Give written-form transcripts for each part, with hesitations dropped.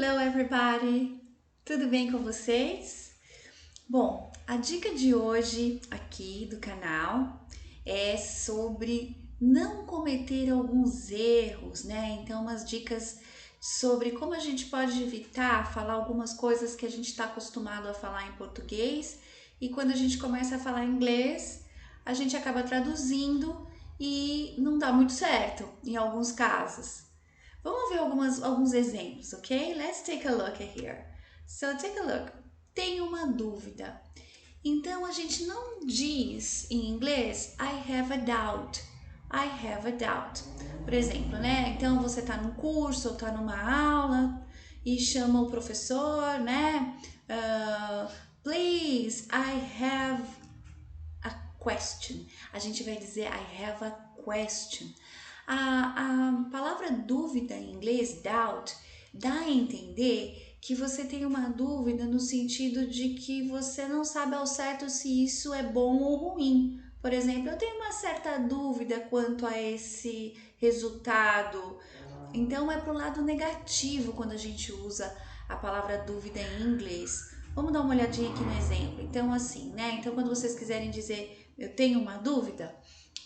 Hello everybody! Tudo bem com vocês? Bom, a dica de hoje aqui do canal é sobre não cometer alguns erros, né? Então, umas dicas sobre como a gente pode evitar falar algumas coisas que a gente está acostumado a falar em português e quando a gente começa a falar inglês, a gente acaba traduzindo e não dá muito certo em alguns casos. Vamos ver alguns exemplos, ok? Let's take a look here. So, take a look. Tenho uma dúvida. Então, a gente não diz em inglês I have a doubt. I have a doubt. Por exemplo, né? Então, você está num curso ou está numa aula e chama o professor, né? Please, I have a question. A gente vai dizer I have a question. A palavra dúvida em inglês, doubt, dá a entender que você tem uma dúvida no sentido de que você não sabe ao certo se isso é bom ou ruim. Por exemplo, eu tenho uma certa dúvida quanto a esse resultado. Então é pro lado negativo quando a gente usa a palavra dúvida em inglês. Vamos dar uma olhadinha aqui no exemplo. Então assim, né? Então quando vocês quiserem dizer eu tenho uma dúvida,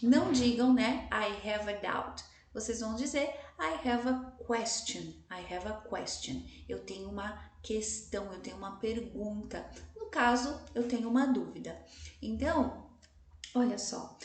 não digam, né? I have a doubt. Vocês vão dizer I have a question. I have a question. Eu tenho uma questão, eu tenho uma pergunta. No caso, eu tenho uma dúvida. Então, olha só.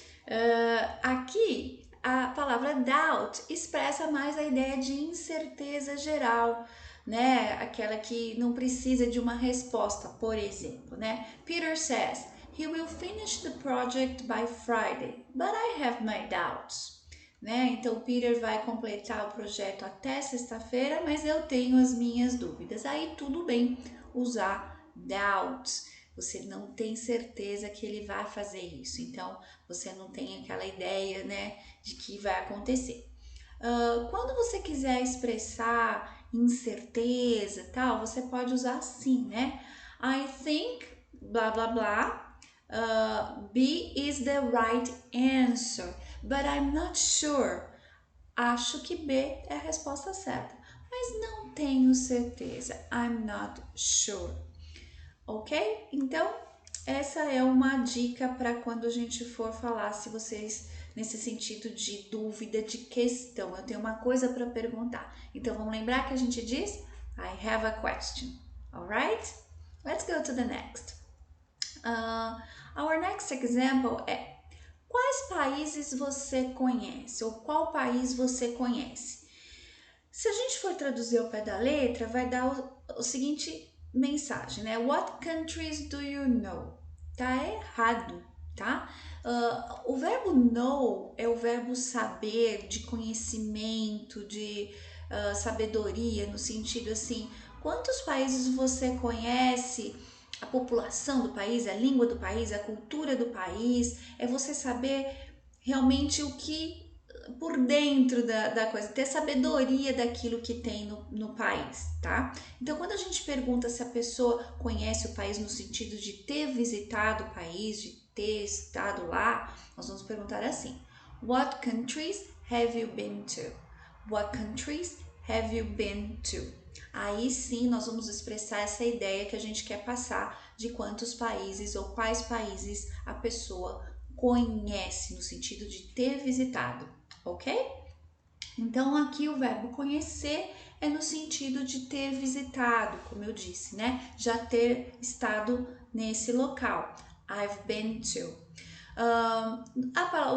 Aqui a palavra doubt expressa mais a ideia de incerteza geral, né? Aquela que não precisa de uma resposta, por exemplo, né? Peter says he will finish the project by Friday, but I have my doubts. Né? Então, o Peter vai completar o projeto até sexta-feira, mas eu tenho as minhas dúvidas. Aí, tudo bem usar doubts. Você não tem certeza que ele vai fazer isso. Então, você não tem aquela ideia, né, de que vai acontecer. Quando você quiser expressar incerteza, tal, você pode usar assim, né? I think, blá, blá, blá. B is the right answer, but I'm not sure. Acho que B é a resposta certa, mas não tenho certeza. I'm not sure. Ok? Então, essa é uma dica para quando a gente for falar, se vocês, nesse sentido de dúvida, de questão. Eu tenho uma coisa para perguntar. Então, vamos lembrar que a gente diz I have a question. Alright? Let's go to the next. Our next example é: quais países você conhece? Ou qual país você conhece? Se a gente for traduzir ao pé da letra, vai dar o seguinte mensagem, né? What countries do you know? Tá errado, tá? O verbo know é o verbo saber, de conhecimento, de sabedoria, no sentido assim, quantos países você conhece? A população do país, a língua do país, a cultura do país, é você saber realmente o que por dentro da coisa, ter sabedoria daquilo que tem no país, tá? Então, quando a gente pergunta se a pessoa conhece o país no sentido de ter visitado o país, de ter estado lá, nós vamos perguntar assim: What countries have you been to? What countries have you been to? Aí sim nós vamos expressar essa ideia que a gente quer passar de quantos países ou quais países a pessoa conhece, no sentido de ter visitado, ok? Então aqui o verbo conhecer é no sentido de ter visitado, como eu disse, né? Já ter estado nesse local. I've been to.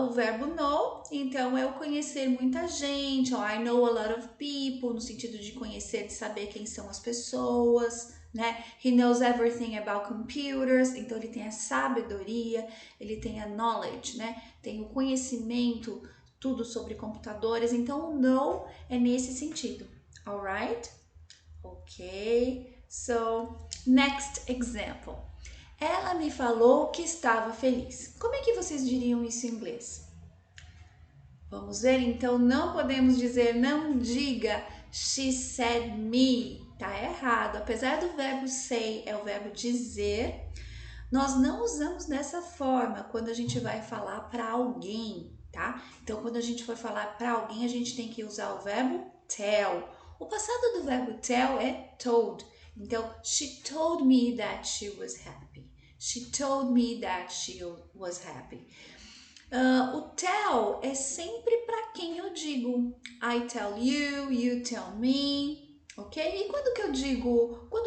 O verbo know, então é o conhecer muita gente, ó, I know a lot of people, no sentido de conhecer, de saber quem são as pessoas, né? He knows everything about computers, então ele tem a sabedoria, ele tem a knowledge, né? Tem o conhecimento, tudo sobre computadores, então o know é nesse sentido, alright? Ok, so next example. Ela me falou que estava feliz. Como é que vocês diriam isso em inglês? Vamos ver, então não podemos dizer, não diga she said me, tá errado. Apesar do verbo say é o verbo dizer, nós não usamos dessa forma quando a gente vai falar para alguém, tá? Então quando a gente for falar para alguém, a gente tem que usar o verbo tell O passado do verbo tell é told. Então, she told me that she was happy. She told me that she was happy. O tell é sempre para quem eu digo. I tell you, you tell me, ok? E quando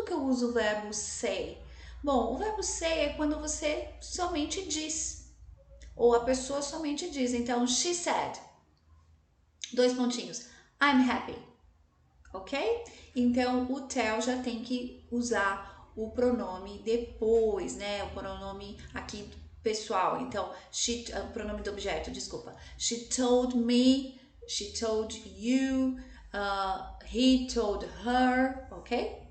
que eu uso o verbo say? Bom, o verbo say é quando você somente diz, ou a pessoa somente diz. Então, she said, dois pontinhos, I'm happy, ok? Então, o tell já tem que usar o pronome depois, né? O pronome aqui pessoal. Então, o pronome do objeto, desculpa. She told me, she told you, he told her, ok?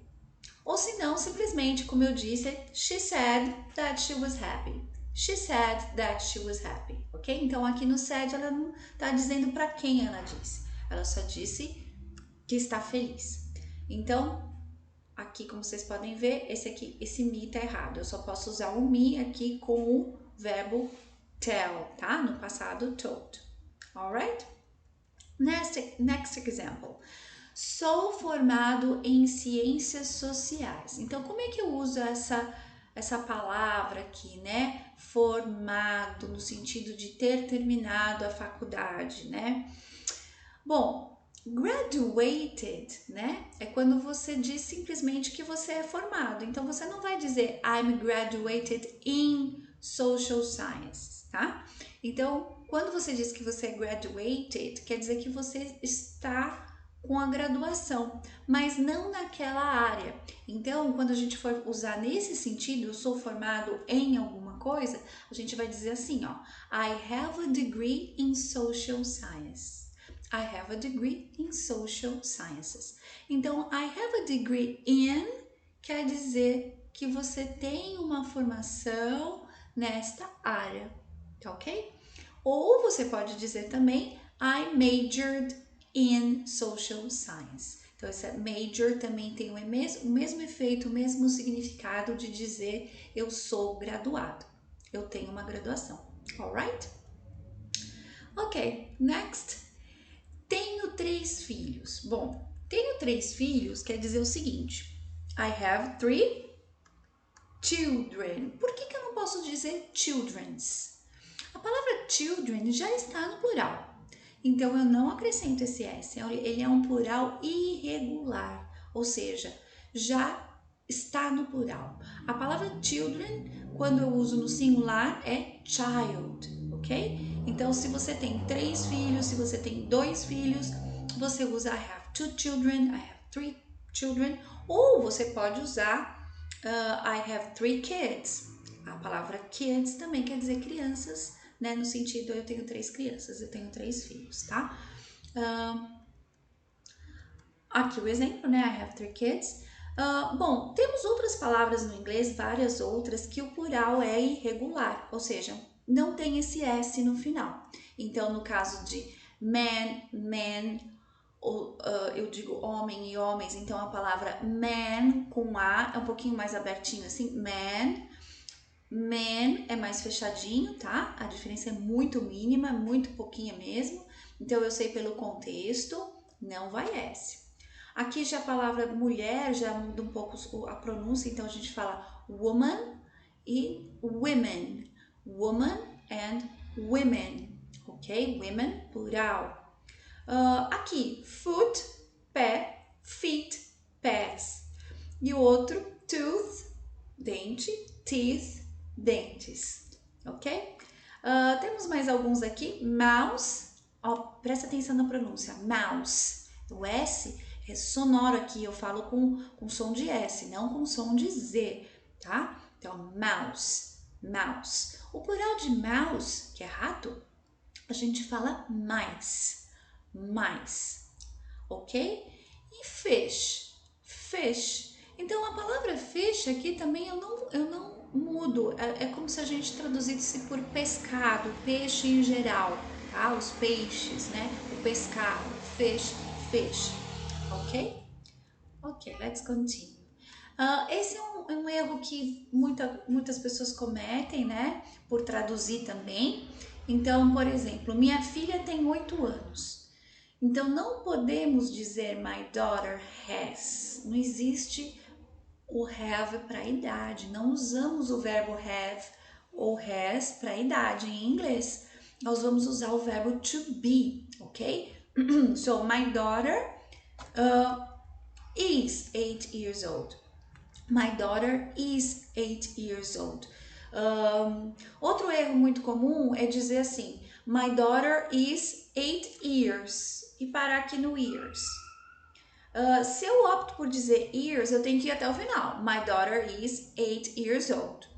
Ou se não, simplesmente, como eu disse, she said that she was happy. She said that she was happy, ok? Então, aqui no said, ela não está dizendo para quem ela disse. Ela só disse que está feliz. Então, aqui, como vocês podem ver, esse me tá errado. Eu só posso usar o me aqui com o verbo tell, tá? No passado, told. Alright? Next example. Sou formado em ciências sociais. Então, como é que eu uso essa palavra aqui, né? Formado, no sentido de ter terminado a faculdade, né? Bom, graduated, né? É quando você diz simplesmente que você é formado. Então, você não vai dizer I'm graduated in social science, tá? Então, quando você diz que você é graduated, quer dizer que você está com a graduação, mas não naquela área. Então, quando a gente for usar nesse sentido, eu sou formado em alguma coisa, a gente vai dizer assim, ó, I have a degree in social science. I have a degree in social sciences. Então, I have a degree in quer dizer que você tem uma formação nesta área, tá ok? Ou você pode dizer também I majored in social science. Então, esse major também tem o mesmo efeito, o mesmo significado de dizer eu sou graduado. Eu tenho uma graduação. Alright? Ok, next. Tenho 3 filhos. Bom, tenho 3 filhos quer dizer o seguinte. I have 3 children. Por que eu não posso dizer children's? A palavra children já está no plural. Então, eu não acrescento esse S. Ele é um plural irregular. Ou seja, já está no plural. A palavra children, quando eu uso no singular, é child, ok? Então, se você tem 3 filhos, se você tem 2 filhos, você usa I have 2 children, I have 3 children, ou você pode usar I have 3 kids. A palavra kids também quer dizer crianças, né? No sentido, eu tenho 3 crianças, eu tenho 3 filhos, tá? Aqui o exemplo, né? I have 3 kids. Bom, temos outras palavras no inglês, várias outras, que o plural é irregular, ou seja, não tem esse S no final. Então, no caso de man, man, ou, eu digo homem e homens, então a palavra man com A é um pouquinho mais abertinho assim, man. Man é mais fechadinho, tá? A diferença é muito mínima, muito pouquinha mesmo. Então, eu sei pelo contexto, não vai S. Aqui já a palavra mulher já muda um pouco a pronúncia, então a gente fala woman e women. Woman and women, ok? Women, plural. Aqui, foot, pé, feet, pés. E o outro, tooth, dente, teeth, dentes, ok? Temos mais alguns aqui, mouse, presta atenção na pronúncia, mouse, o S é sonoro aqui, eu falo com som de S, não com som de Z, tá? Então, mouse, mouse. O plural de mouse, que é rato, a gente fala mice, mice, ok? E fish, fish. Então, a palavra fish aqui também eu não mudo, é como se a gente traduzisse por pescado, peixe em geral, tá? Os peixes, né? O pescado, fish, fish. Ok? Ok, let's continue. Esse é um erro que muitas pessoas cometem, né? Por traduzir também. Então, por exemplo, minha filha tem 8 anos. Então não podemos dizer my daughter has. Não existe o have para idade. Não usamos o verbo have ou has para idade em inglês. Nós vamos usar o verbo to be, ok? So my daughter is 8 years old. My daughter is 8 years old. Outro erro muito comum é dizer assim, my daughter is 8 years e parar aqui no years. Se eu opto por dizer years, eu tenho que ir até o final. My daughter is 8 years old.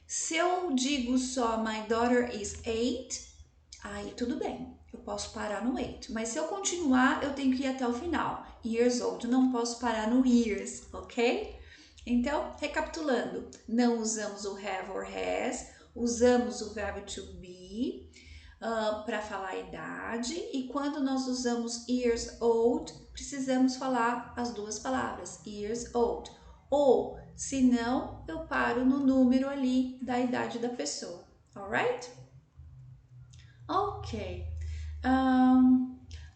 Se eu digo só my daughter is 8, aí tudo bem, eu posso parar no 8. Mas se eu continuar, eu tenho que ir até o final. Years old, não posso parar no years, ok? Então, recapitulando, não usamos o have or has, usamos o verbo to be para falar a idade, e quando nós usamos years old, precisamos falar as duas palavras, years old. Ou, se não, eu paro no número ali da idade da pessoa, alright? Ok.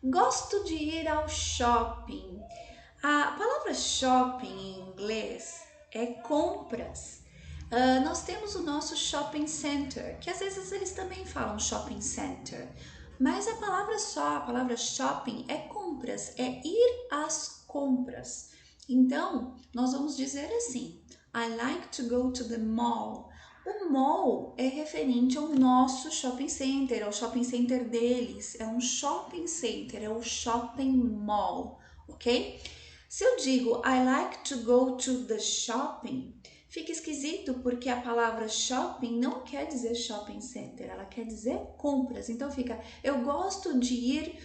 Gosto de ir ao shopping. A palavra shopping em inglês é compras. Nós temos o nosso shopping center, que às vezes eles também falam shopping center, mas a palavra shopping é compras, é ir às compras. Então, nós vamos dizer assim, I like to go to the mall. O mall é referente ao nosso shopping center, ao shopping center deles. É um shopping center, é o shopping mall, ok? Se eu digo I like to go to the shopping, fica esquisito porque a palavra shopping não quer dizer shopping center, ela quer dizer compras. Então fica, eu gosto de ir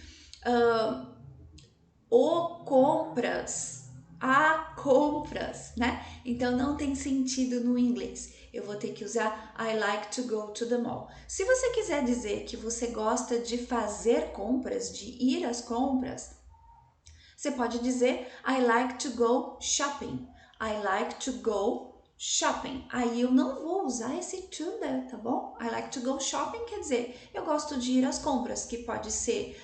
a compras, né? Então não tem sentido no inglês. Eu vou ter que usar I like to go to the mall. Se você quiser dizer que você gosta de fazer compras, de ir às compras, você pode dizer I like to go shopping. I like to go shopping. Aí eu não vou usar esse to there, tá bom? I like to go shopping quer dizer eu gosto de ir às compras, que pode ser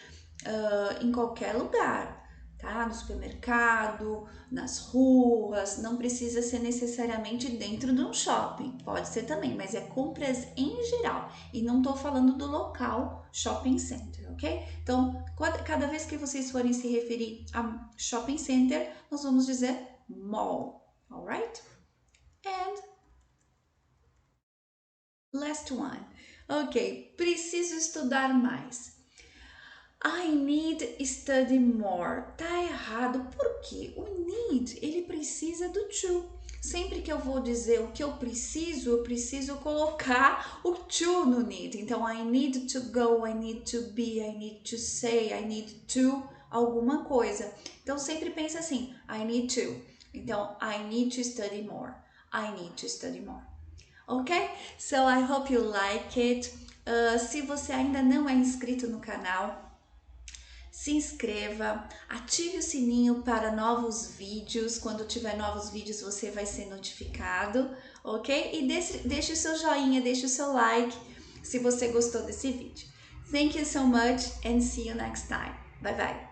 em qualquer lugar, tá? No supermercado, nas ruas, não precisa ser necessariamente dentro de um shopping, pode ser também, mas é compras em geral e não tô falando do local shopping center, ok? Então, cada vez que vocês forem se referir a shopping center, nós vamos dizer mall, alright? And last one, ok, preciso estudar mais. I need study more. Tá errado. Por quê? O need, ele precisa do to. Sempre que eu vou dizer o que eu preciso colocar o to no need. Então, I need to go, I need to be, I need to say, I need to alguma coisa. Então, sempre pensa assim, I need to. Então, I need to study more. I need to study more. Ok? So, I hope you like it. Se você ainda não é inscrito no canal, se inscreva, ative o sininho para novos vídeos. Quando tiver novos vídeos você vai ser notificado, ok? E deixe o seu joinha, deixe o seu like se você gostou desse vídeo. Thank you so much and see you next time. Bye bye!